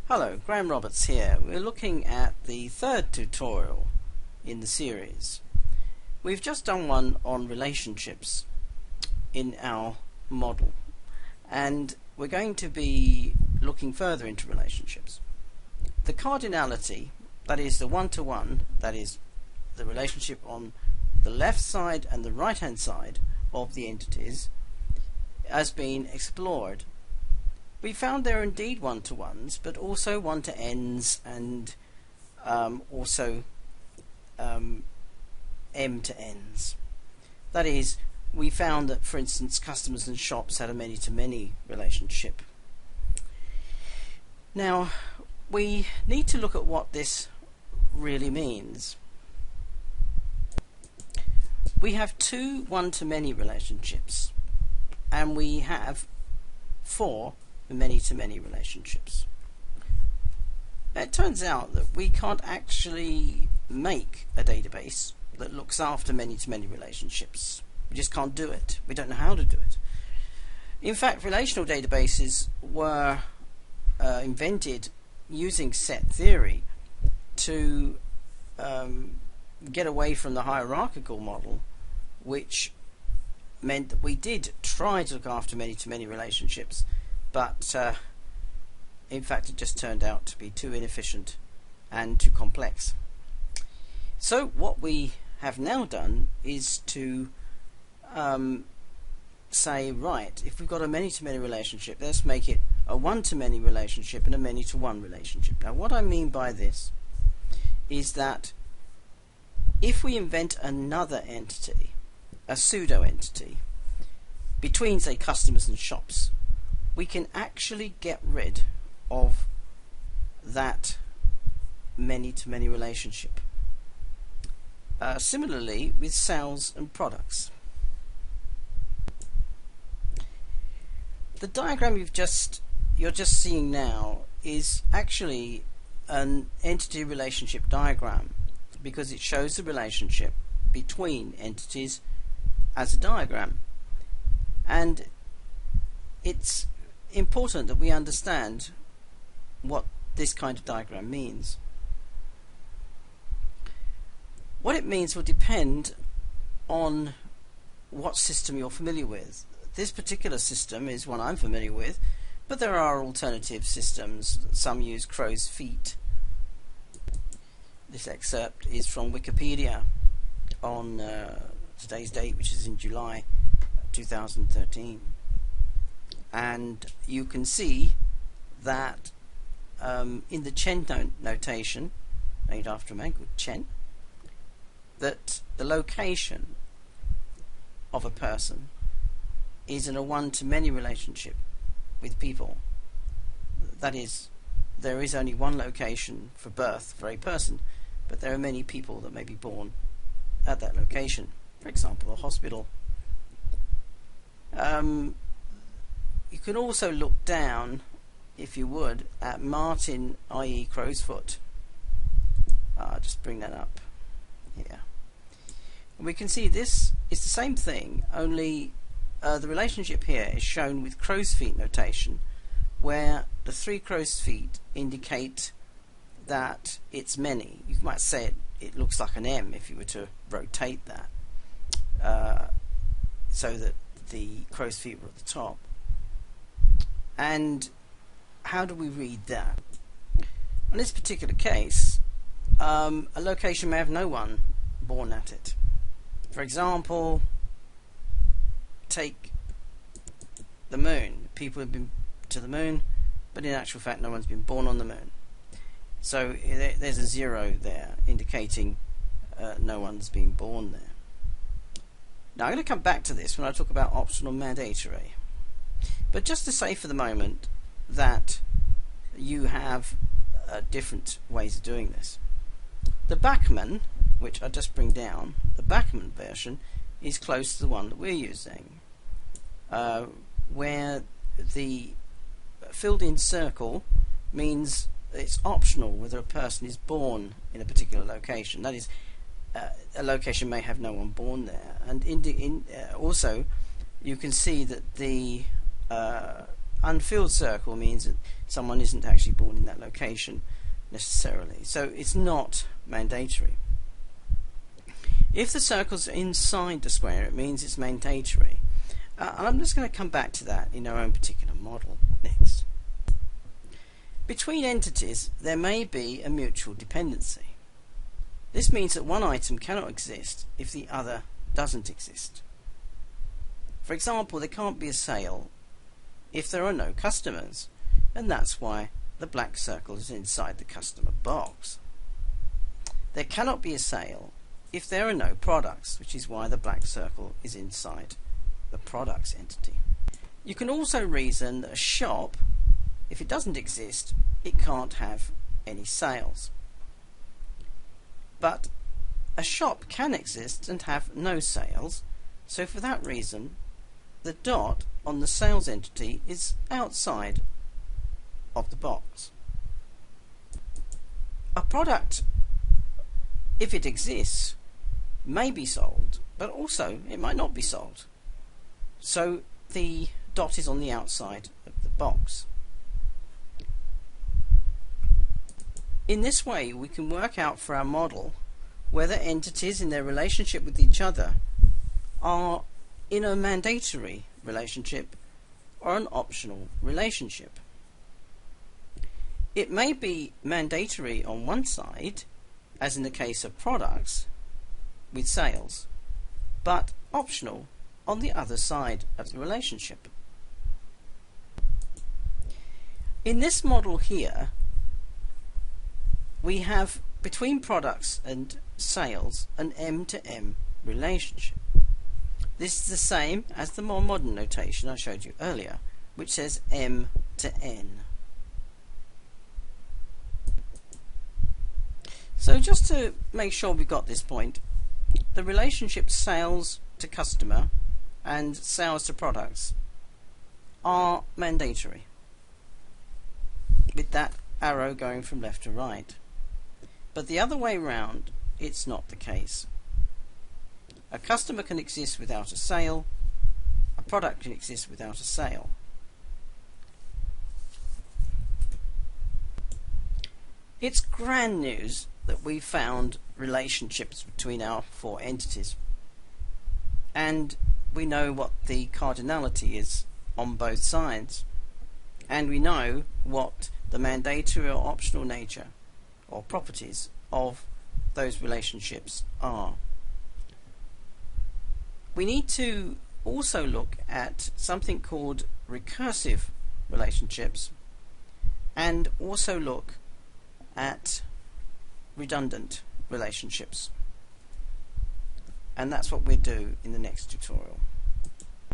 Hello, Graham Roberts here. We're looking at the third tutorial in the series. We've just done one on relationships in our model, and we're going to be looking further into relationships. The cardinality, that is the one-to-one, that is the relationship on the left side and the right hand side of the entities, has been explored. We found there are indeed one-to-ones, but also one-to-ns and also m-to-ns. That is, we found that, for instance, customers and shops had a many-to-many relationship. Now, we need to look at what this really means. We have two one-to-many relationships, and we have four many-to-many relationships. It turns out that we can't actually make a database that looks after many-to-many relationships. We just can't do it. We don't know how to do it. In fact, relational databases were invented using set theory to get away from the hierarchical model, which meant that we did try to look after many-to-many relationships, but in fact it just turned out to be too inefficient and too complex. So what we have now done is to say, right, if we've got a many-to-many relationship, let's make it a one-to-many relationship and a many-to-one relationship. Now what I mean by this is that if we invent another entity, a pseudo-entity, between, say, customers and shops, we can actually get rid of that many-to-many relationship. Similarly with sales and products. The diagram you're just seeing now is actually an entity relationship diagram, because it shows the relationship between entities as a diagram, and it's important that we understand what this kind of diagram means. What it means will depend on what system you're familiar with. This particular system is one I'm familiar with, but there are alternative systems. Some use crow's feet. This excerpt is from Wikipedia on today's date, which is in July 2013. And you can see that in the Chen notation, named after a man called Chen, that the location of a person is in a one-to-many relationship with people. That is, there is only one location for birth for a person, but there are many people that may be born at that location. For example, a hospital. You can also look down, if you would, at Martin, i.e. crow's foot. I'll just bring that up here. And we can see this is the same thing, only the relationship here is shown with crow's feet notation, where the three crow's feet indicate that it's many. You might say it looks like an M if you were to rotate that, so that the crow's feet were at the top. And how do we read that? In this particular case, a location may have no one born at it. For example, take the moon. People have been to the moon, but in actual fact no one's been born on the moon. So there's a 0 there, indicating no one's been born there. Now I'm going to come back to this when I talk about optional mandatory. But just to say for the moment that you have different ways of doing this. The Bachmann, which I just bring down, the Bachmann version is close to the one that we're using, where the filled in circle means it's optional whether a person is born in a particular location. That is, a location may have no one born there. And also you can see that the Unfilled circle means that someone isn't actually born in that location necessarily, so it's not mandatory. If the circle's inside the square, it means it's mandatory. And I'm just going to come back to that in our own particular model next. Between entities, there may be a mutual dependency. This means that one item cannot exist if the other doesn't exist. For example, there can't be a sale if there are no customers, and that's why the black circle is inside the customer box. There cannot be a sale if there are no products, which is why the black circle is inside the products entity. You can also reason that a shop, if it doesn't exist, it can't have any sales. But a shop can exist and have no sales, so for that reason the dot on the sales entity is outside of the box. A product, if it exists, may be sold, but also it might not be sold. So the dot is on the outside of the box. In this way, we can work out for our model whether entities in their relationship with each other are in a mandatory relationship or an optional relationship. It may be mandatory on one side, as in the case of products with sales, but optional on the other side of the relationship. In this model here, we have between products and sales an M-to-M relationship. This is the same as the more modern notation I showed you earlier, which says M to N. So just to make sure we've got this point, the relationship sales to customer and sales to products are mandatory, with that arrow going from left to right. But the other way round, it's not the case. A customer can exist without a sale, a product can exist without a sale. It's grand news that we found relationships between our four entities, and we know what the cardinality is on both sides, and we know what the mandatory or optional nature or properties of those relationships are. We need to also look at something called recursive relationships, and also look at redundant relationships, and that's what we'll do in the next tutorial.